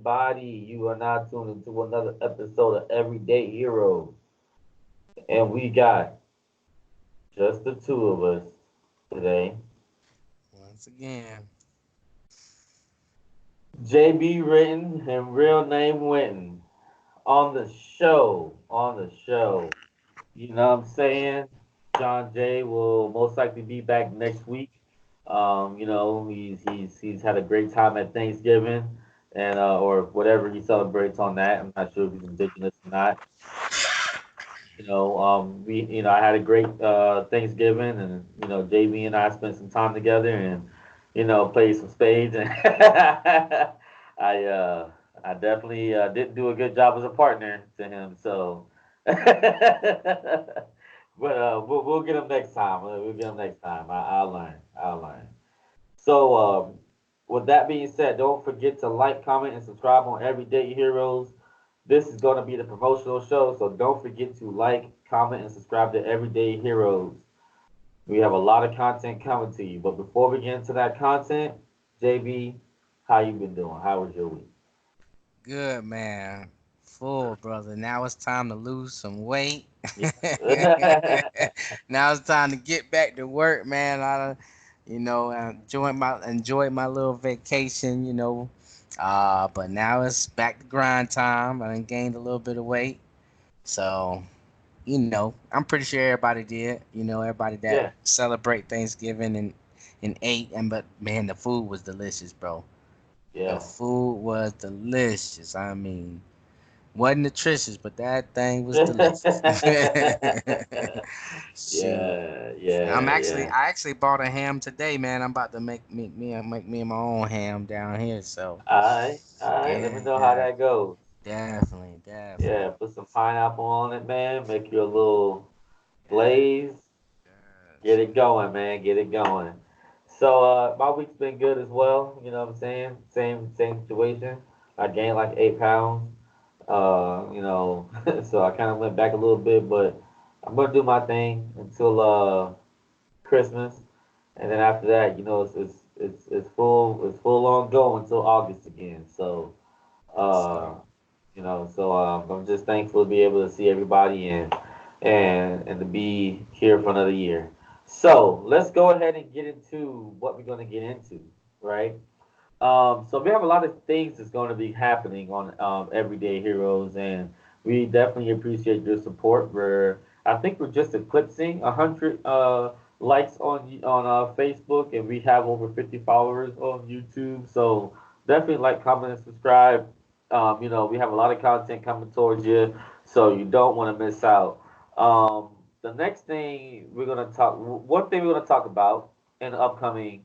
everybody? You are now tuned into another episode of Everyday Heroes. And we got just the two of us today. Once again, JB Written and real name Wynton on the show. On the show. You know what I'm saying? John Jay will most likely be back next week. He's had a great time at Thanksgiving and or whatever he celebrates on that. I'm not sure if he's indigenous or not. I had a great Thanksgiving, and JB and I spent some time together, and played some spades, and I uh, I definitely didn't do a good job as a partner to him, so. But we'll get him next time. We'll get him next time. I'll learn. I'll learn. So, with that being said, don't forget to like, comment, and subscribe on Everyday Heroes. This is going to be the promotional show, so don't forget to like, comment, and subscribe to Everyday Heroes. We have a lot of content coming to you, but before we get into that content, JB, how you been doing? How was your week? good man. Full brother. Now it's time to lose some weight. Yeah. Now it's time to get back to work, man. Enjoyed my little vacation. But now it's back to grind time. I done gained a little bit of weight, so I'm pretty sure everybody did. Everybody that Yeah. celebrate Thanksgiving and ate, but man, the food was delicious, bro. The Yeah. food was delicious. I mean, wasn't nutritious, but that thing was delicious. Shoot. Yeah, I'm yeah, actually yeah. I actually bought a ham today, man. I'm about to make me my own ham down here. So All right. Let me know how yeah, that goes. definitely. Yeah, put some pineapple on it, man. Make you a little glaze. Get Yes. it going, man. Get it going. So my week's been good as well. You know what I'm saying? Same situation. I gained like 8 pounds. So I kind of went back a little bit, but I'm gonna do my thing until Christmas, and then after that, it's full on go until August again. So uh, So I'm just thankful to be able to see everybody and to be here for another year. So let's go ahead and get into what we're going to get into, right? So we have a lot of things that's going to be happening on Everyday Heroes, and we definitely appreciate your support. I think we're just eclipsing 100 likes on Facebook, and we have over 50 followers on YouTube. So definitely like, comment, and subscribe. We have a lot of content coming towards you, so you don't want to miss out. The next thing one thing we're gonna talk about in the upcoming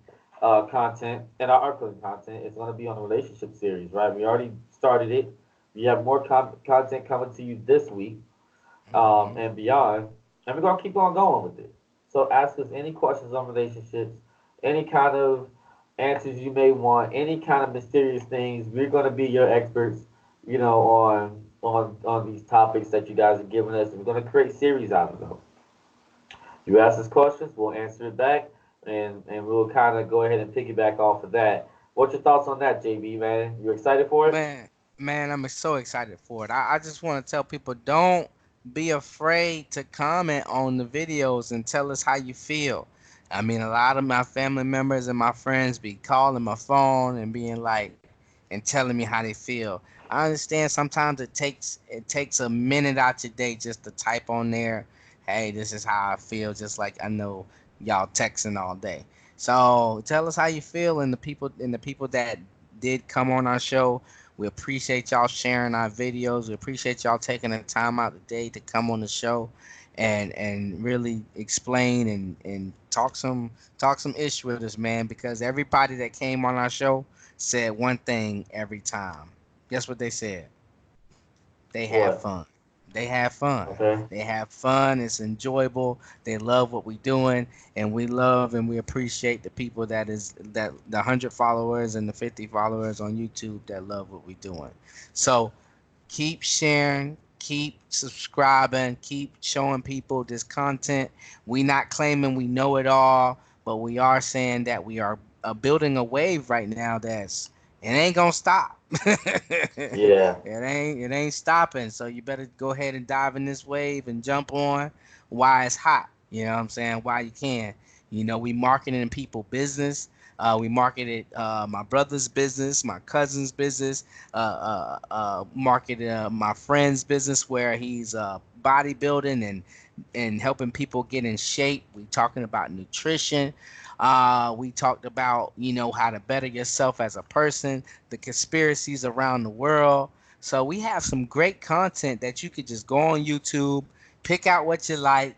content and our upcoming content is going to be on the relationship series, right? We already started it. We have more content coming to you this week hmm and beyond, and we're going to keep on going with it. So ask us any questions on relationships, any kind of answers you may want, any kind of mysterious things. We're going to be your experts, on these topics that you guys are giving us, and we're going to create series out of them. You ask us questions, we'll answer it back, and we'll kind of go ahead and piggyback off of that. What's your thoughts on that, JB, man? You excited for it? man, I'm so excited for it. I just want to tell people, don't be afraid to comment on the videos and tell us how you feel. I mean, a lot of my family members and my friends be calling my phone and being like, and telling me how they feel. I understand sometimes it takes a minute out your day just to type on there, hey, this is how I feel, just like I know y'all texting all day. So tell us how you feel, and the people that did come on our show, we appreciate y'all sharing our videos. We appreciate y'all taking the time out today to come on the show and really explain and talk some ish with us, man. Because everybody that came on our show said one thing every time. Guess what they said? They have What? fun. They have fun. Okay. They have fun. It's enjoyable. They love what we're doing, and we love and we appreciate the people that the 100 followers and the 50 followers on YouTube that love what we're doing. So keep sharing, keep subscribing, keep showing people this content. We not claiming we know it all, but we are saying that we are building a wave right now it ain't gonna stop. Yeah. It ain't stopping. So you better go ahead and dive in this wave and jump on while it's hot. You know what I'm saying? While you can. We marketing people business. We marketed my brother's business, my cousin's business, marketed my friend's business where he's bodybuilding and helping people get in shape. We talking about nutrition. We talked about how to better yourself as a person, the conspiracies around the world. So we have some great content that you could just go on YouTube, pick out what you like,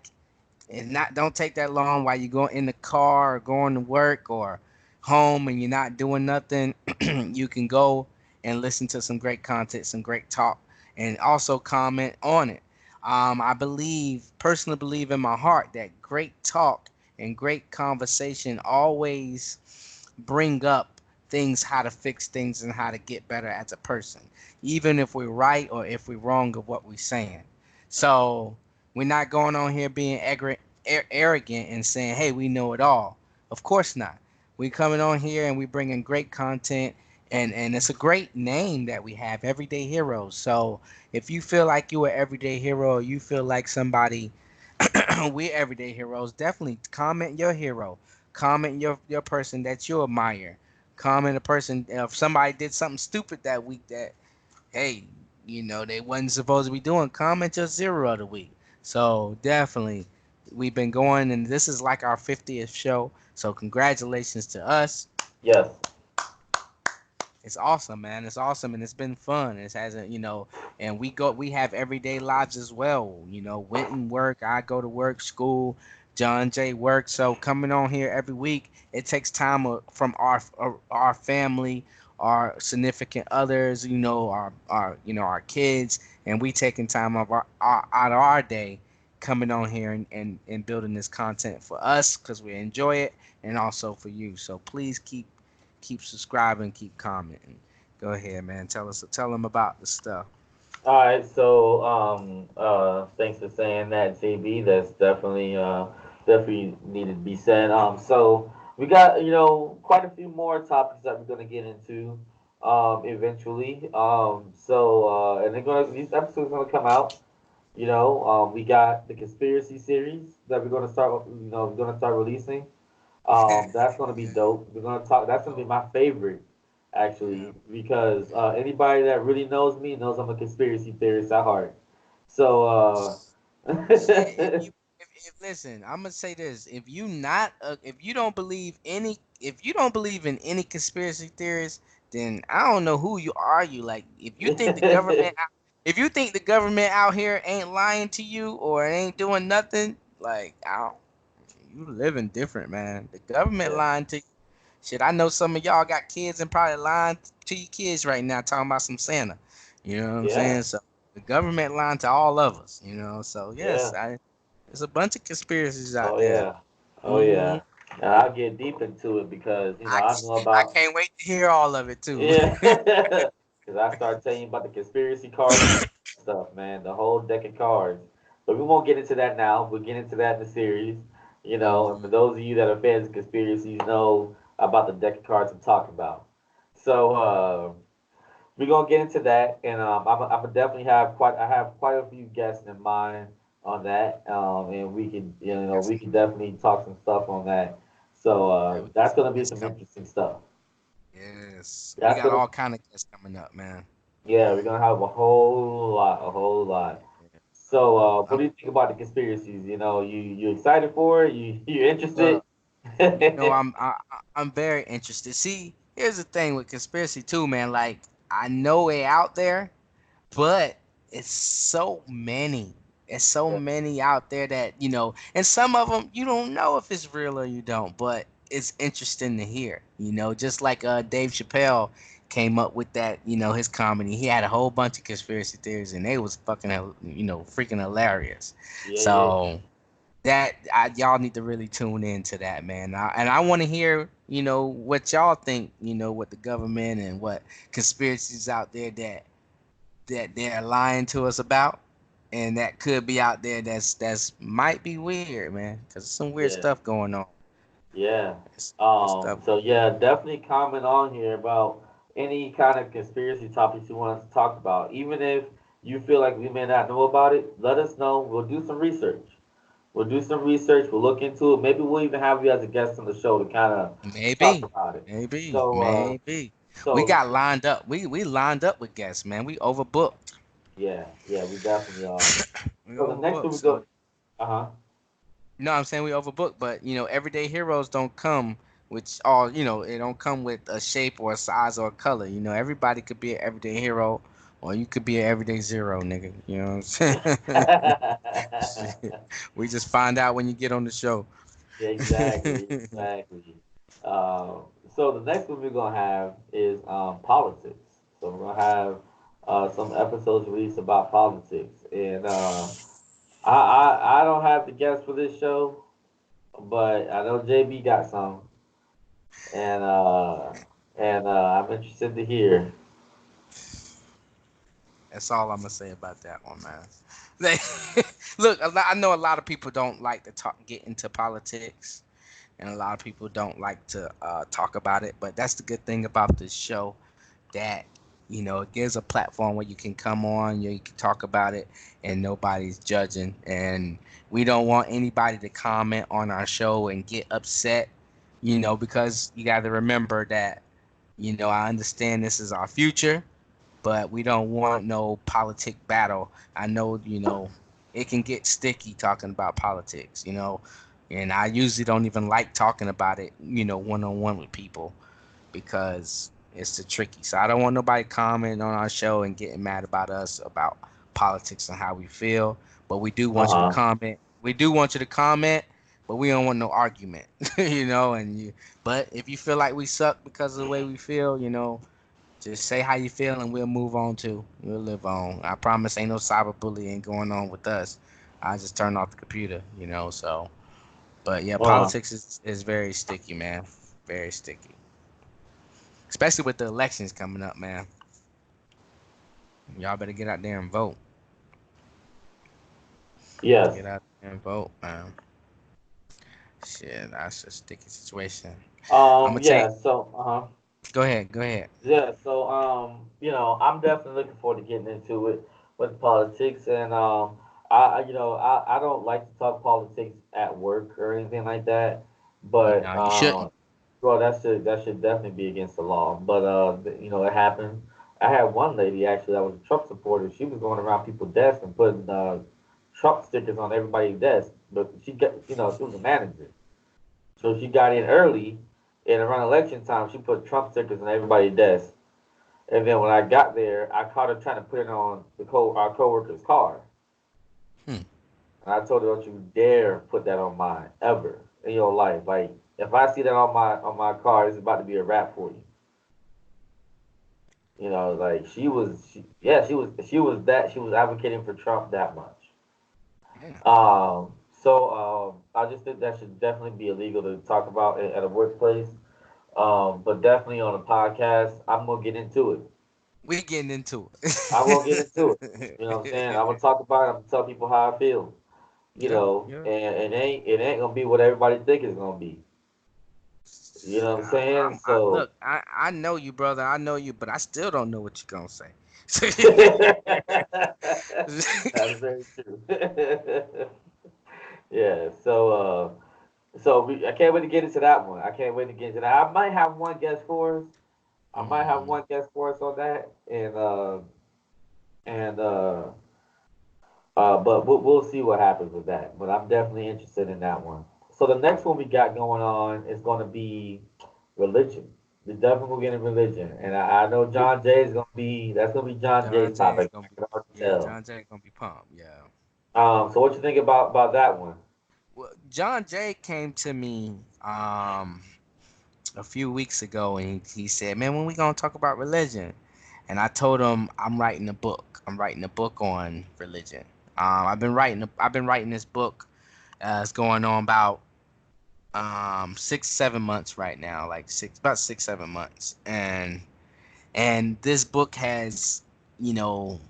and not don't take that long while you go in the car or going to work or home and you're not doing nothing. You can go and listen to some great content, some great talk, and also comment on it. I personally believe in my heart that great talk and great conversation always bring up things, how to fix things and how to get better as a person, even if we're right or if we're wrong of what we're saying. So we're not going on here being arrogant and saying, "Hey, we know it all." Of course not. We coming on here and we bringing great content, and it's a great name that we have, Everyday Heroes. So if you feel like you're an everyday hero, or you feel like somebody, we're everyday heroes. Definitely comment your hero. Comment your person that you admire. Comment a person if somebody did something stupid that week that hey, they wasn't supposed to be doing. Comment your zero of the week. So definitely, we've been going, and this is like our 50th show. So congratulations to us. Yes. It's awesome, man. It's awesome, and it's been fun. It hasn't, and we have everyday lives as well. Went work. I go to work, school. John Jay work. So coming on here every week, it takes time from our family, our significant others, our kids, and we taking time of out of our day coming on here and building this content for us because we enjoy it and also for you. So please keep subscribing, keep commenting. Go ahead, man. Tell them about the stuff. All right, so thanks for saying that, JB. That's definitely needed to be said. So we got quite a few more topics that we're gonna get into eventually. And these episodes are gonna come out. We got the conspiracy series that we're gonna start releasing. That's gonna be Yeah, dope. We're gonna talk. That's gonna be dope. my favorite, Yeah, actually, because yeah. anybody that really knows me knows I'm a conspiracy theorist at heart. So, Shit, if listen, I'm gonna say this: if you don't believe in any conspiracy theories, then I don't know who you are. You like if you think the government out here ain't lying to you or ain't doing nothing, like you living different, man. The government yeah, lying to you. Shit, I know some of y'all got kids and probably lying to your kids right now, talking about some Santa. You know what I'm yeah, saying? So the government lying to all of us. So yes, yeah. there's a bunch of conspiracies out Oh there. yeah, oh hmm yeah. And I'll get deep into it because I I know I about can't wait to hear all of it too. yeah. Because I start telling you about the conspiracy cards and stuff, man. The whole deck of cards. But we won't get into that now. We'll get into that in the series. And for hmm those of you that are fans of conspiracies, know about the deck of cards I'm talking about. So we're gonna get into that, and I'm definitely I have quite a few guests in mind on that, and Yes, we can definitely talk some stuff on that. So yeah, we got that's some gonna be guests some coming. interesting stuff. Yes, we That's got gonna all kind of guests coming up, man. Yeah, we're gonna have a whole lot. Yeah. So, what I'm do you think about the conspiracies? You excited for it? You interested? uh, I'm very interested. See, here's the thing with conspiracy too, man. Like I know it out there, but it's so many. It's so Yeah, many out there that and some of them you don't know if it's real or you don't, but it's interesting to hear. Just like Dave Chappelle came up with that. His comedy. He had a whole bunch of conspiracy theories, and they was fucking freaking hilarious. yeah, yeah, So y'all need to really tune into that, man. And I want to hear what y'all think. What the government and what conspiracies out there that they're lying to us about, and that could be out there that's might be weird, man. Cause there's some weird yeah, stuff going on. yeah. There's some weird stuff. So yeah, definitely comment on here about any kind of conspiracy topics you want us to talk about. Even if you feel like we may not know about it, let us know. We'll do some research. We'll do some research. We'll look into it. Maybe we'll even have you as a guest on the show to kind of talk Maybe, about it. maybe, So, maybe. We so got lined up. We lined up with guests, man. We overbooked. yeah, yeah, we definitely are. We So the next overbooked. one we So go. Uh huh. no, I'm saying we overbooked, but everyday heroes don't come with all, it don't come with a shape or a size or a color. Everybody could be an everyday hero, or you could be an everyday zero, nigga. You know what I'm saying? We just find out when you get on the show. Yeah, exactly, exactly. So the next one we're gonna have is politics. So we're gonna have some episodes released about politics, and I don't have the guests for this show, but I know JB got some, and I'm interested to hear. That's all I'm gonna say about that one, man. They, look, I know a lot of people don't like to get into politics, and a lot of people don't like to talk about it. But that's the good thing about this show, that it gives a platform where you can come on, you can talk about it, and nobody's judging. And we don't want anybody to comment on our show and get upset, because you got to remember that, I understand this is our future, but we don't want no politic battle. I know, it can get sticky talking about politics, and I usually don't even like talking about it, one on one with people, because it's the tricky. So I don't want nobody commenting on our show and getting mad about us about politics and how we feel. But we do Uh want you to huh. comment. We do want you to comment, but we don't want no argument, But if you feel like we suck because of the way we feel, just say how you feel and we'll move on too. We'll live on. I promise ain't no cyberbullying going on with us. I just turn off the computer, so. But yeah, Uh huh. politics is very sticky, man. Very sticky. Especially with the elections coming up, man. Y'all better get out there and vote. Yes. Get out there and vote, man. Shit, that's a sticky situation. I'm gonna Yeah. take. So. Uh huh. Go ahead. Go ahead. Yeah, so I'm definitely looking forward to getting into it with politics, and I don't like to talk politics at work or anything like that, but No, you shouldn't. well, that should definitely be against the law. But it happened. I had one lady actually that was a Trump supporter. She was going around people's desks and putting Trump stickers on everybody's desk, but she was a manager. So she got in early, and around election time, she put Trump stickers on everybody's desk. And then when I got there, I caught her trying to put it on our coworker's car, Hmm. and I told her, "Don't you dare put that on mine ever in your life. Like if I see that on my car, it's about to be a wrap for you." Like she was advocating for Trump that much. Damn. I just think that should definitely be illegal to talk about at a workplace. But definitely on a podcast, I'm gonna get into it. We getting into I'm gonna get into it. You know what I'm saying? I'm it. gonna talk about it. I'm gonna tell people how I feel. Yeah. Yeah. And it ain't gonna be what everybody think it's gonna be. You know what I'm saying? So Look, I know you, brother. I know you, but I still don't know what you're gonna say. that's very true. Yeah. I can't wait to get into that one. I can't wait to get into that. I might have one guest for us. I might have Mhm. one guest for us on that, and but we'll see what happens with that. But I'm definitely interested in that one. So the next one we got going on is going to be religion. We definitely will get into religion, and I know John Jay is going to be that's going to be John John Jay's Jay's topic. gonna be, I can already yeah, tell. John Jay gonna be pumped, yeah. So what you think about that one? Well, John Jay came to me a few weeks ago, and he said, "Man, when we gonna talk about religion?" And I told him I'm writing a book. I'm writing a book on religion. I've been writing this book. It's going on about 6 7 months right now, like about 6 7 months, and this book has, you know,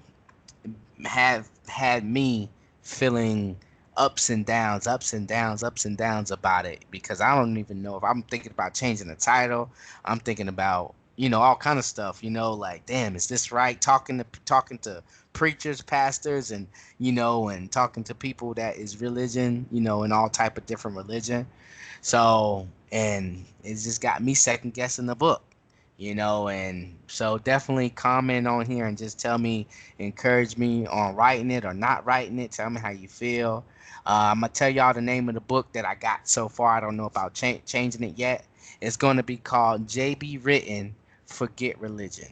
have had me feeling ups and downs, ups and downs, ups and downs about it, because I don't even know if I'm thinking about changing the title. I'm thinking about all kind of stuff, like, damn, is this right? Talking to preachers, pastors, and and talking to people that is religion, and all type of different religion. So, and it's just got me second guessing the book, and so definitely comment on here and just tell me, encourage me on writing it or not writing it. Tell me how you feel. I'm gonna tell y'all the name of the book that I got so far. I don't know about changing it yet. It's gonna be called JB Written Forget Religion.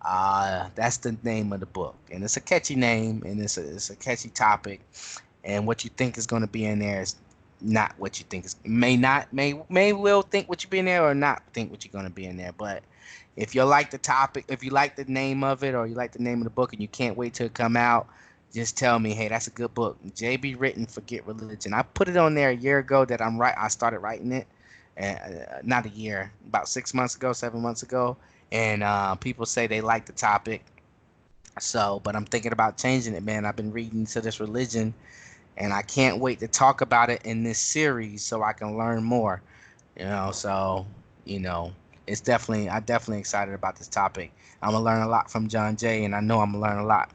That's the name of the book, and it's a catchy name, and it's a catchy topic. And what you think is going to be in there is not what you think is may not may will think what you be in there or not think what you're going to be in there. But if you like the topic, if you like the name of it, or you like the name of the book, and you can't wait till it come out, just tell me, hey, that's a good book. JB Written Forget Religion. I put it on there a year ago that I started writing it, and not a year, about 6 months ago, 7 months ago, and people say they like the topic. So, but I'm thinking about changing it, man. I've been reading to this religion, and I can't wait to talk about it in this series so I can learn more. So you know, I definitely excited about this topic. I'm gonna learn a lot from John Jay, and I know I'm gonna learn a lot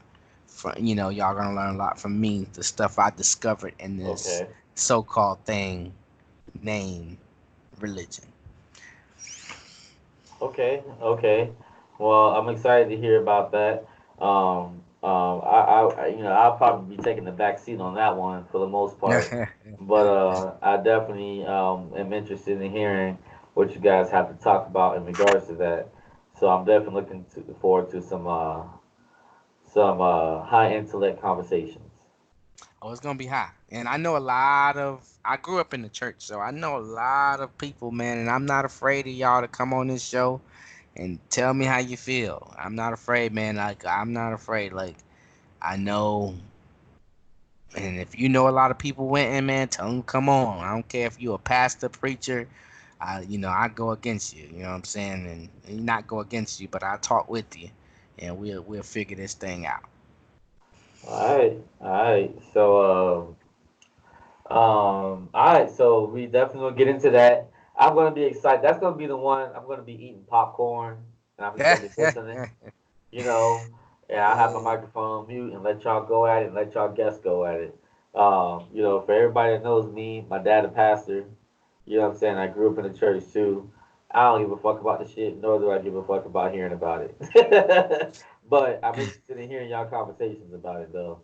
from y'all gonna learn a lot from me. The stuff I discovered in this Okay. so-called thing named religion. Okay. Okay. Well, I'm excited to hear about that. I'll probably be taking the back seat on that one for the most part, but I definitely am interested in hearing what you guys have to talk about in regards to that. So I'm definitely forward to some high intellect conversations. Oh, it's gonna be hot. And I know a lot of. I grew up in the church, so I know a lot of people, man. And I'm not afraid of y'all to come on this show and tell me how you feel. I'm not afraid, man. Like, I'm not afraid. Like, I know. And if you know a lot of people went in, man, tell them come on. I don't care if you a pastor, preacher. I go against you. You know what I'm saying? And not go against you, but I talk with you, and we'll figure this thing out. All right. All right. All right. So we definitely gonna get into that. I'm gonna be excited. That's gonna be the one. I'm gonna be eating popcorn, and I'm just gonna be listening. You know, and I have my Yeah. microphone on mute and let y'all go at it and let y'all guests go at it. For everybody that knows me, my dad a pastor. You know what I'm saying? I grew up in the church too. I don't give a fuck about the shit, nor do I give a fuck about hearing about it. But I'm interested in hearing y'all conversations about it though.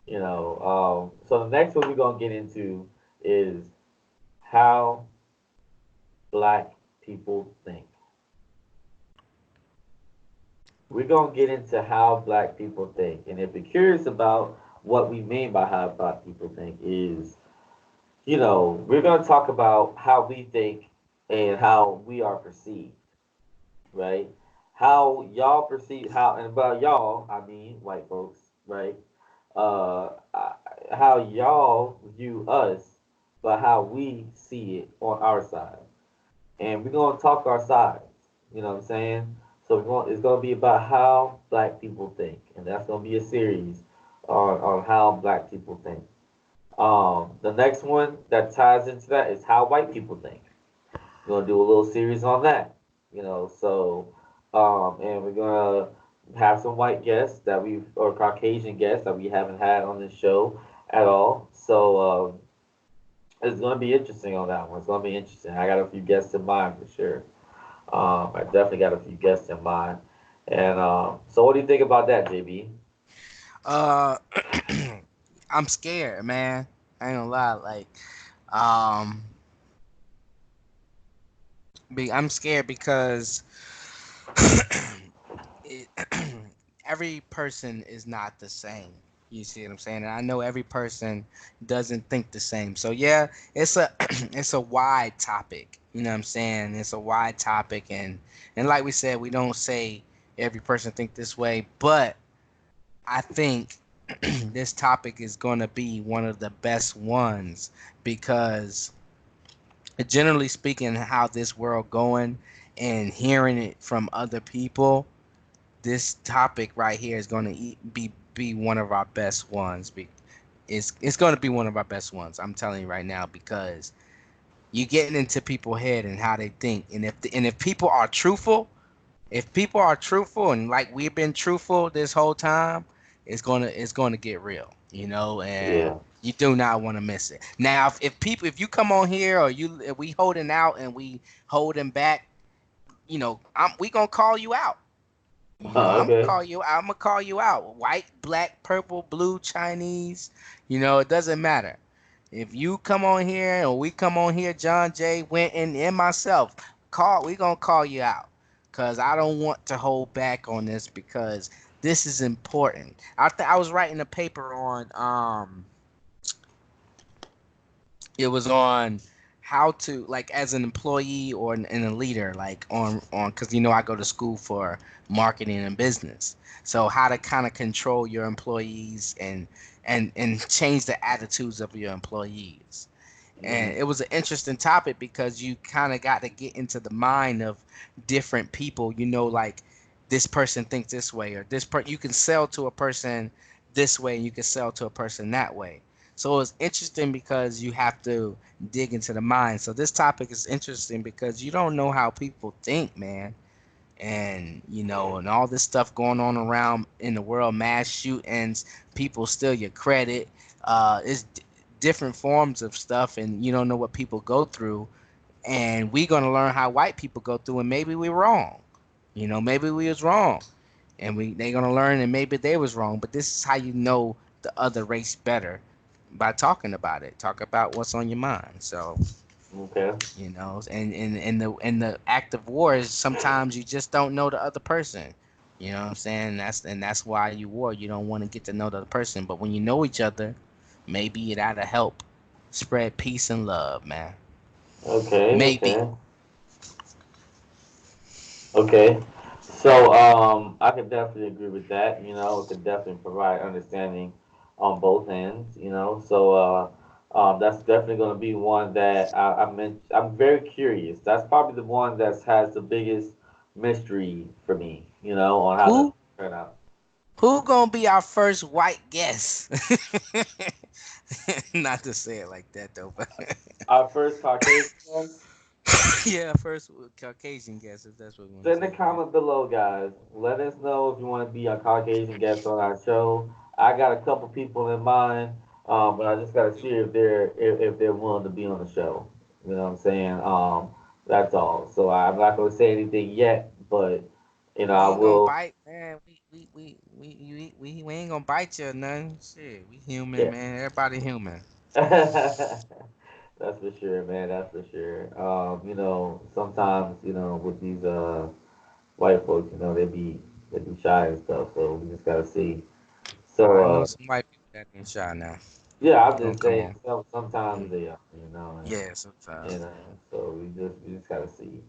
So the next one we're gonna get into is how black people think. We're gonna get into how black people think, and if you're curious about what we mean by how black people think, is we're gonna talk about how we think and how we are perceived, right? How y'all perceive how, and about y'all, I mean white folks, right? Uh, I- how y'all view us, but how we see it on our side, and we're gonna talk our sides. You know what I'm saying? So it's gonna be about how black people think, and that's gonna be a series on how black people think. The next one that ties into that is how white people think. We're gonna do a little series on that. And we're gonna have some white guests or Caucasian guests that we haven't had on this show at all. So it's gonna be interesting on that one. It's gonna be interesting. I got a few guests in mind for sure. I definitely got a few guests in mind. And so, what do you think about that, JB? Uh, I'm scared, man. I ain't gonna lie. Like, um, I'm scared because it, every person is not the same. You see what I'm saying? And I know every person doesn't think the same. So yeah, it's a it's a wide topic. You know what I'm saying? It's a wide topic, and like we said, we don't say every person think this way, but I think this topic is going to be one of the best ones because generally speaking, how this world going and hearing it from other people, this topic right here is going to be one of our best ones. It's going to be one of our best ones. I'm telling you right now because you're getting into people's head and how they think, and if people are truthful, If people are truthful and like we've been truthful this whole time, it's gonna get real, and Yeah. you do not want to miss it. Now, if you come on here or if we holding out and we holding back, we gonna call you out. Okay. I'm gonna call you out. White, black, purple, blue, Chinese. It doesn't matter. If you come on here or we come on here, John Jay, Winton, and myself, we gonna call you out. Cause I don't want to hold back on this because this is important. I was writing a paper on it was on how to, like, as an employee or and a leader, like on because I go to school for marketing and business. So how to kind of control your employees and change the attitudes of your employees. And Hmm. it was an interesting topic because you kind of got to get into the mind of different people. Like, this person thinks this way, or you can sell to a person this way and you can sell to a person that way. So it's interesting because you have to dig into the mind. So this topic is interesting because you don't know how people think, man. And all this stuff going on around in the world, mass shootings, people steal your credit. It's different forms of stuff, and you don't know what people go through. And we're gonna learn how white people go through, and maybe we're wrong. Maybe we was wrong, and they gonna learn, and maybe they was wrong. But this is how you know the other race better, by talking about it. Talk about what's on your mind. So, Okay. and the act of war is sometimes you just don't know the other person. You know what I'm saying? That's why you war. You don't want to get to know the other person. But when you know each other, maybe it ought to help spread peace and love, man. Okay. Maybe. Okay. Okay. So I could definitely agree with that. It could definitely provide understanding on both ends. So that's definitely going to be one that I meant. I'm very curious. That's probably the one that has the biggest mystery for me. On how that's Who going to turn out. who gonna be our first white guest? Not to say it like that though, but Our first Caucasian guest. yeah, first Caucasian guest, if that's what we want to Send a say, man. comment below, guys. Let us know if you want to be a Caucasian guest on our show. I got a couple people in mind, but I just got to see if they're willing to be on the show. You know what I'm saying? That's all. So I'm not going to say anything yet, but We I ain't gonna will. bite, man. We ain't gonna bite you or nothing. Shit, we human, Yeah. man. Everybody human. That's for sure, man. That's for sure. Sometimes with these white folks, they be shy and stuff. So we just gotta see. So I know some white people that ain't shy now. yeah, I'm They gonna just come saying. on. Sometimes Mm. they are. Yeah, sometimes. So we just gotta see.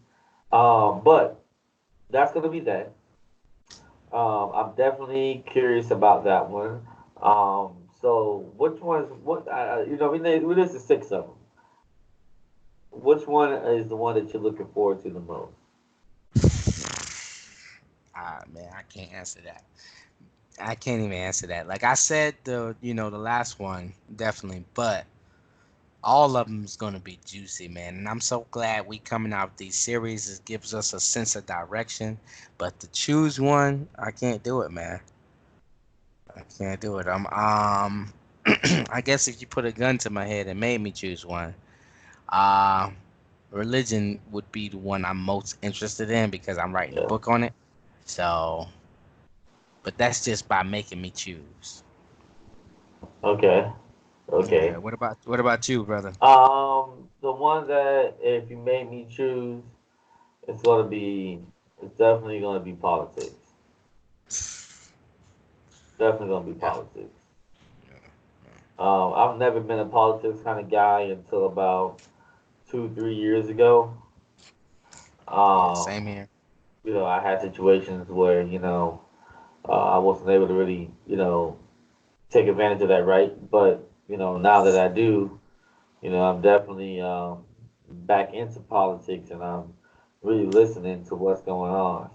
But that's gonna be that. I'm definitely curious about that one. So which one's what? We listed six of them. Which one is the one that you're looking forward to the most? Ah, man, I can't answer that. I can't even answer that. Like I said, the last one definitely, but all of them is gonna be juicy, man. And I'm so glad we coming out with these series. It gives us a sense of direction. But to choose one, I can't do it, man. I can't do it. I guess if you put a gun to my head and made me choose one, uh, religion would be the one I'm most interested in because I'm writing a Yeah. book on it. So, but that's just by making me choose. Okay. Yeah. Okay. What about you, brother? The one that if you made me choose, it's gonna be, it's definitely gonna be politics. Definitely gonna be Yeah. politics. I've never been a politics kind of guy until about 2, 3 years ago. Yeah. Um, Same here. I had situations where I wasn't able to really take advantage of that right, but now that I do, I'm definitely back into politics and I'm really listening to what's going on.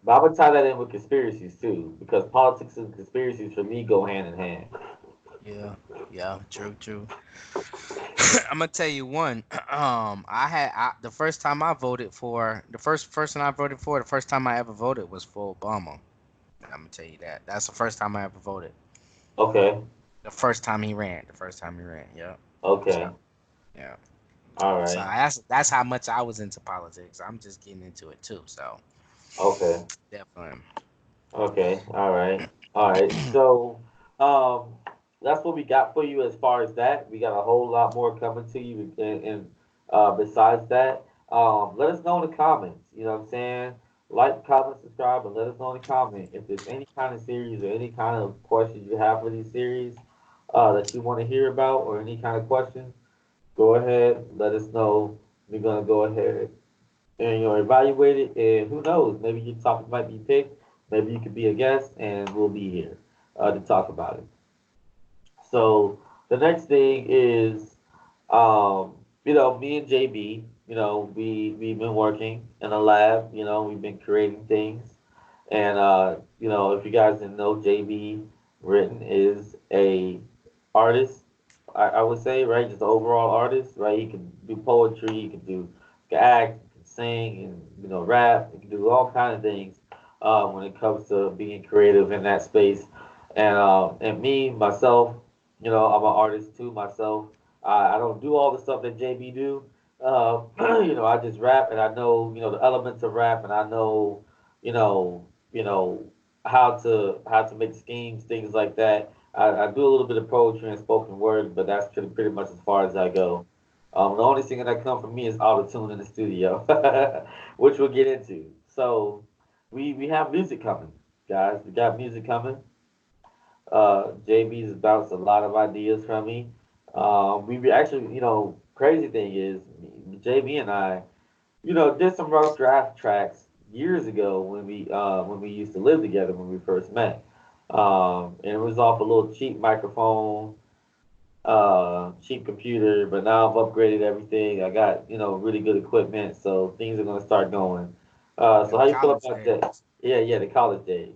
But I'm gonna tie that in with conspiracies too, because politics and conspiracies for me go hand in hand. Yeah, yeah, true, true. I'm gonna tell you one. The first time I voted for the first person I voted for, the first time I ever voted was for Obama. I'm gonna tell you that. That's the first time I ever voted. Okay. The first time he ran. The first time he ran. Yep. So Okay. yeah. All So right. that's how much I was into politics. I'm just getting into it too. So Okay. definitely. Okay. All right. All right. So, um, that's what we got for you as far as that. We got a whole lot more coming to you, and besides that, let us know in the comments. You know what I'm saying? Like, comment, subscribe, and let us know in the comment if there's any kind of series or any kind of questions you have for these series, that you want to hear about, or any kind of questions. Go ahead, let us know. We're gonna go ahead and evaluate it, and who knows, maybe your topic might be picked, maybe you could be a guest, and we'll be here to talk about it. So the next thing is, me and JB, we've been working in a lab, we've been creating things, and if you guys didn't know, JB Written is a artist. I would say, right, just an overall artist, right? He can do poetry, he can act, he can sing, and rap. He can do all kind of things when it comes to being creative in that space. And me myself, I'm an artist too myself. I don't do all the stuff that JB do. I just rap, and I know the elements of rap, and I know you know you know how to make schemes, things like that. I do a little bit of poetry and spoken word, but that's pretty much as far as I go. The only thing that come from me is auto tune in the studio, which we'll get into. So we have music coming, guys. We got music coming. JB's bounced a lot of ideas from me. Actually, crazy thing is, JB and I, did some rough draft tracks years ago when we used to live together when we first met. And it was off a little cheap microphone, cheap computer, but now I've upgraded everything. I got really good equipment, so things are gonna start going. So Them how you feel college about that? days. Yeah, yeah, the college days.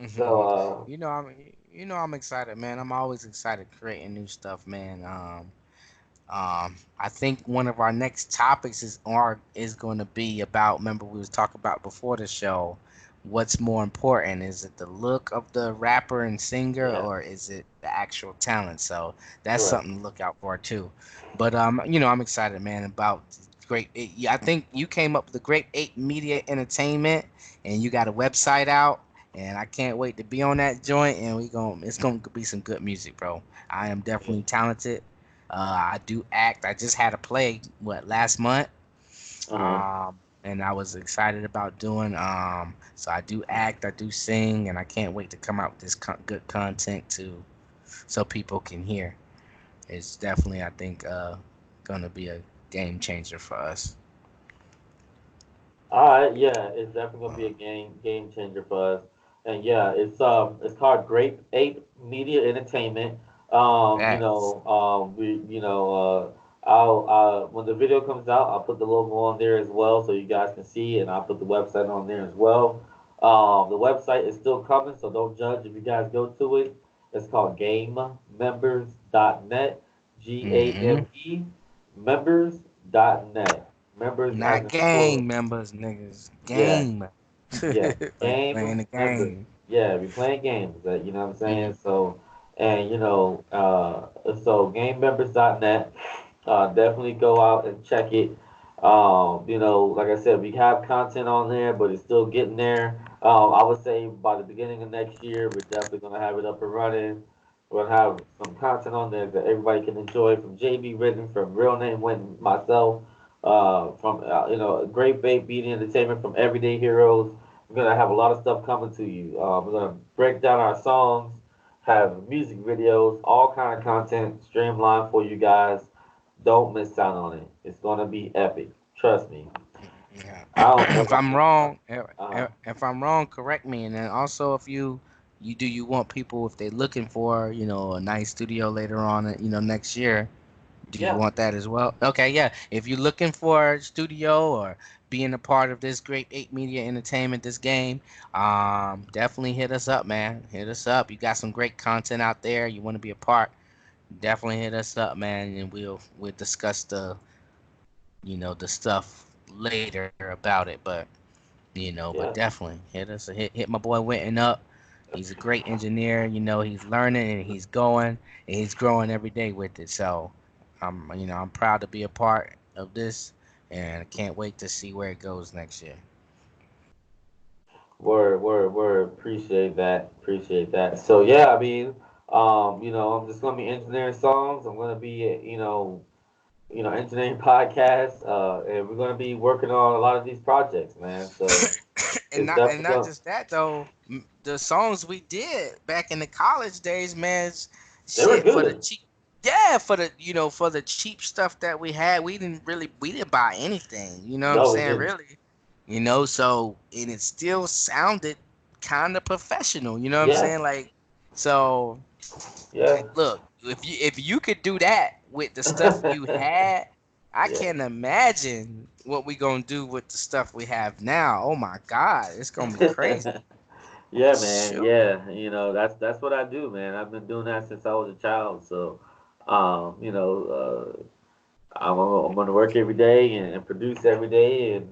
So You know I'm excited, man. I'm always excited creating new stuff, man. I think one of our next topics is going to be about. Remember, we was talking about before the show. What's more important? Is it the look of the rapper and singer, yeah, or is it the actual talent? So that's correct. something to look out for too. But I'm excited, man, about Great Eight. Yeah, I think you came up with the Great Eight Media Entertainment, and you got a website out, and I can't wait to be on that joint. And it's gonna be some good music, bro. I am Yeah. definitely talented. I do act. I just had a play last month, Uh-huh. and I was excited about doing. So I do act, I do sing, and I can't wait to come out with this good content to so people can hear. It's definitely, I think, gonna be a game changer for us. All right, yeah, it's definitely gonna be a game changer for us. And yeah, it's called Grape Ape Media Entertainment. Facts. I'll when the video comes out, I'll put the logo on there as well so you guys can see, and I'll put the website on there as well. The website is still coming, so don't judge if you guys go to it. It's called GameMembers.net, Hmm. GAME members.net. Members as Not in plural. gang members, niggas. Yeah, Game. yeah. Like Game playing the members. game. Yeah, we playing games. You know what I'm saying? Mhm. So, and gamemembers.net. Definitely go out and check it. Like I said, we have content on there, but it's still getting there. I would say by the beginning of next year, we're definitely gonna have it up and running. We're gonna have some content on there that everybody can enjoy, from JB Written, from Real Name Wynton, myself, from Great Bait Beating Entertainment, from Everyday Heroes. We're gonna have a lot of stuff coming to you. We're gonna break down our songs, have music videos, all kind of content streamlined for you guys. Don't miss out on it. It's gonna be epic. Trust me. Yeah. I don't know If about I'm anybody. wrong, Uh, if I'm wrong, correct me. And then also, if you want people, if they're looking for a nice studio later on, next year, do you yeah. want that as well? Okay, yeah. If you're looking for a studio or being a part of this Great Eight Media Entertainment, this game, definitely hit us up, man. Hit us up. You got some great content out there. You want to be a part? definitely hit us up, man, and we'll discuss the stuff later about it. But Yeah. definitely hit my boy Winton up. He's a great engineer. He's learning and he's going and he's growing every day with it. So I'm proud to be a part of this, and I can't wait to see where it goes next year. Word, word, word. Appreciate that. Appreciate that. So yeah, I mean, I'm just gonna be engineering songs. I'm gonna be, engineering podcasts, and we're gonna be working on a lot of these projects, man. So and it's not and definitely not going. just that though. The songs we did back in the college days, man, They were shit for the good. cheap. Yeah, for the cheap stuff that we had, we didn't buy anything. You know what I'm No, we saying? didn't. Really. So and it still sounded kind of professional. You know what I'm Yeah, saying? Like, so yeah, look, if you could do that with the stuff you had, I yeah. can't imagine what we gonna do with the stuff we have now. Oh my God, it's gonna be crazy. Yeah, man. Shoot. Yeah, that's what I do, man. I've been doing that since I was a child. So, um, you know, I'm gonna work every day and produce every day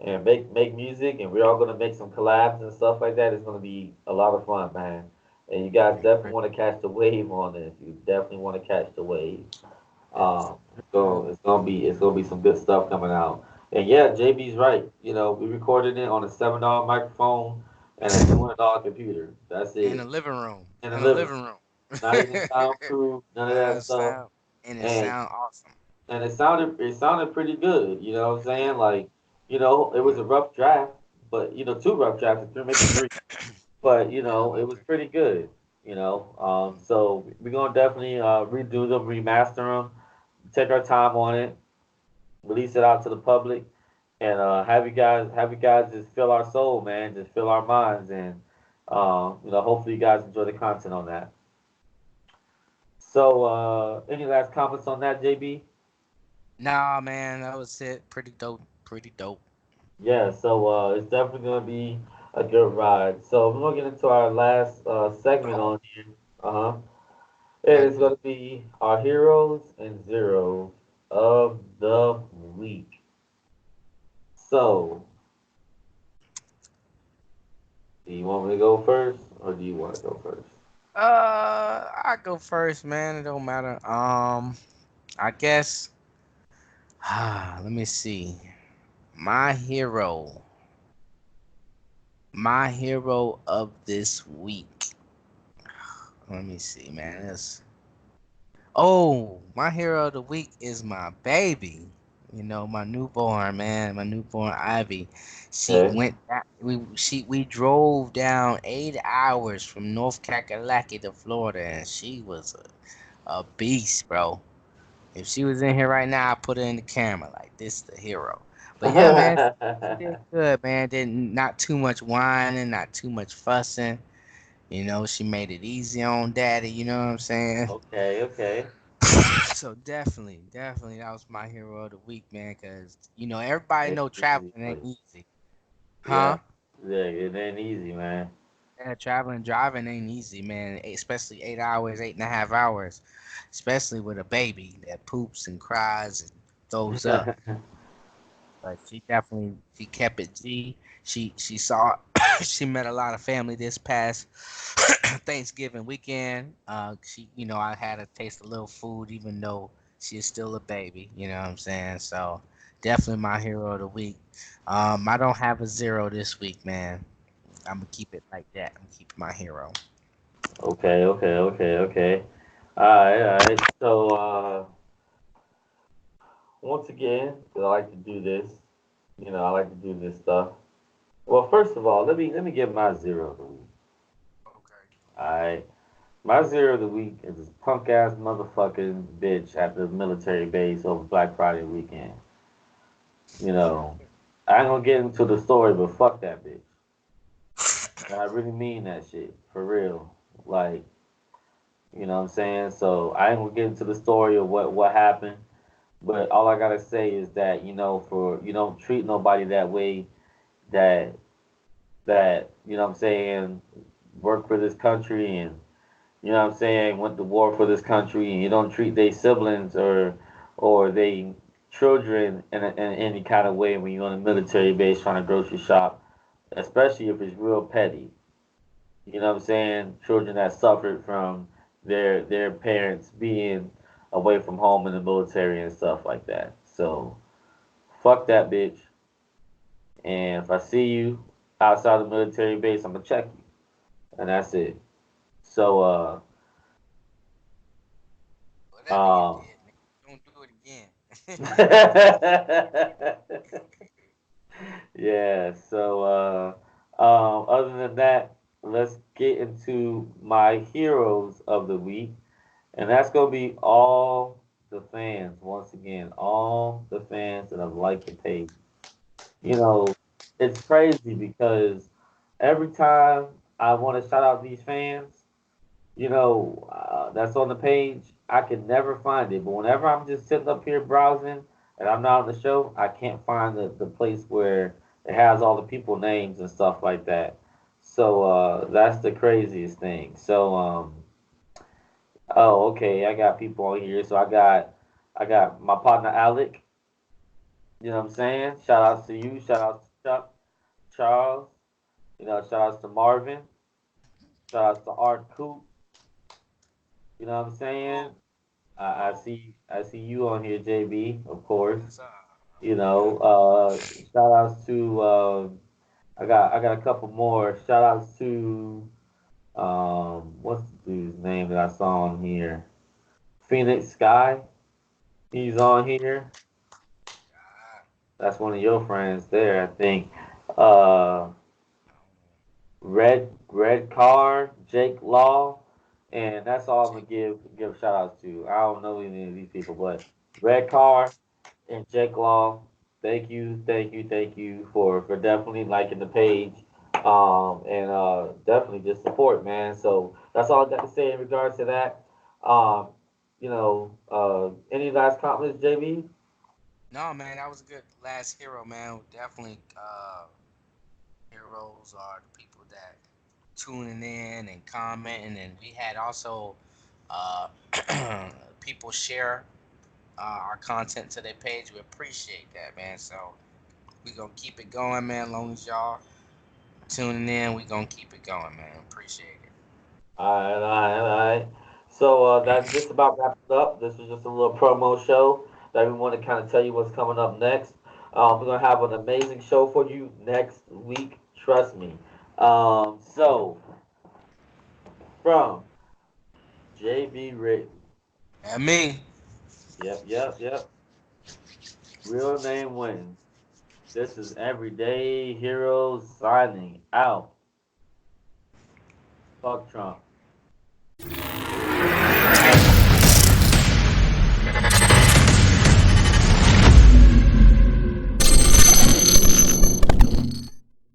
and make music, and we're all gonna make some collabs and stuff like that. It's gonna be a lot of fun, man. And you guys definitely want to catch the wave on this. You definitely want to catch the wave. It's gonna be some good stuff coming out. And yeah, JB's right. We recorded it on a $7 microphone and a $200 computer. That's In it. the living room. In the In the living room. living room. Not even soundproof, none of that stuff. Sound and it And sound awesome. it sounded pretty good. You know what I'm saying? Like, it was Yeah. a rough draft, but two rough drafts, three, maybe three. But Yeah, it about was three. pretty good. So we're gonna definitely redo them, remaster them, take our time on it, release it out to the public, and have you guys just fill our soul, man, just fill our minds, and hopefully you guys enjoy the content on that. So, any last comments on that, JB? Nah, man, that was it. Pretty dope. Pretty dope. Yeah, so it's definitely gonna be a good ride. So we're gonna get into our last segment on here. Uh huh. And Bet. it's gonna be our heroes and zeros of the week. So, do you want me to go first, or do you want to go first? I go first, man. It don't matter. I guess. Let me see. My hero. My hero of this week. Let me see, man. My hero of the week is my baby. My newborn, man. My newborn Ivy. She Okay. went. We drove down 8 hours from North Kakalaki to Florida, and she was a beast, bro. If she was in here right now, I'd put her in the camera like this, the hero. But yeah, man, she did good, man. Did not too much whining, not too much fussing. She made it easy on daddy. You know what I'm saying? Okay, okay. So definitely, that was my hero of the week, man. Cause everybody It's know traveling easy for ain't you. easy, Yeah. huh? Yeah, it ain't easy, man. Yeah, traveling, driving ain't easy, man. Especially 8 hours, 8.5 hours, especially with a baby that poops and cries and throws up. But she kept it G. She saw she met a lot of family this past Thanksgiving weekend. I had to taste a little food, even though she is still a baby. You know what I'm saying? So definitely my hero of the week. I don't have a zero this week, man. I'm gonna keep it like that. I'm keeping my hero. Okay, okay, okay, okay. All right. So, once again, 'cause I like to do this. I like to do this stuff. Well, first of all, let me give my zero of the week. Okay. All right. My zero of the week is this punk ass motherfucking bitch at the military base over Black Friday weekend. You know, I ain't gonna get into the story, but fuck that bitch. And I really mean that shit for real. Like, what I'm saying? So I ain't gonna get into the story of what happened, but all I gotta say is that for you don't treat nobody that way. That what I'm saying, work for this country and you know what I'm saying, went to war for this country, and you don't treat their siblings or they children in any kind of way when you're on a military base trying to grocery shop, especially if it's real petty. You know what I'm saying? Children that suffered from their parents being away from home in the military and stuff like that. So fuck that bitch. And if I see you outside the military base, I'm gonna check you, and that's it. So Whatever you uh, did, man, don't do it again. yeah. So other than that, let's get into my heroes of the week, and that's gonna be all the fans once again, all the fans that have liked the page. You know, it's crazy because every time I want to shout out these fans, that's on the page, I can never find it. But whenever I'm just sitting up here browsing and I'm not on the show, I can't find the place where it has all the people names and stuff like that. So that's the craziest thing. So oh okay, I got people on here. So I got my partner Alec. You know what I'm saying? Shout outs to you. Shout outs to Chuck, Charles. Shout outs to Marvin. Shout outs to Art Coop. You know what I'm saying? Oh, I see you on here, JB, of course. yes, sir. Uh, Shout outs to I got a couple more. Shout outs to what's the dude's name that I saw on here? Phoenix Sky. He's on here. Ah, That's one of your friends there, I think. Uh Red Car, Jake Law, and that's all I'm gonna give shout outs to. I don't know any of these people, but Red Car and Jake Law, thank you for definitely liking the page, and definitely just support, man. So that's all I got to say in regards to that. Um, any last comments, JB? no, man, that was a good last hero, man. Definitely, heroes are the people that tuning in and commenting, and we had also uh, people share our content to their page. We appreciate that, man. So we gonna keep it going, man. As long as y'all tuning in, we gonna keep it going, man. Appreciate it. All right. So that just about wraps it up. This was just a little promo show that we want to kind of tell you what's coming up next. We're gonna have an amazing show for you next week. Trust me. So from JB Rick. And me. Yep. Real name wins. This is Everyday Heroes signing out. Fuck Trump.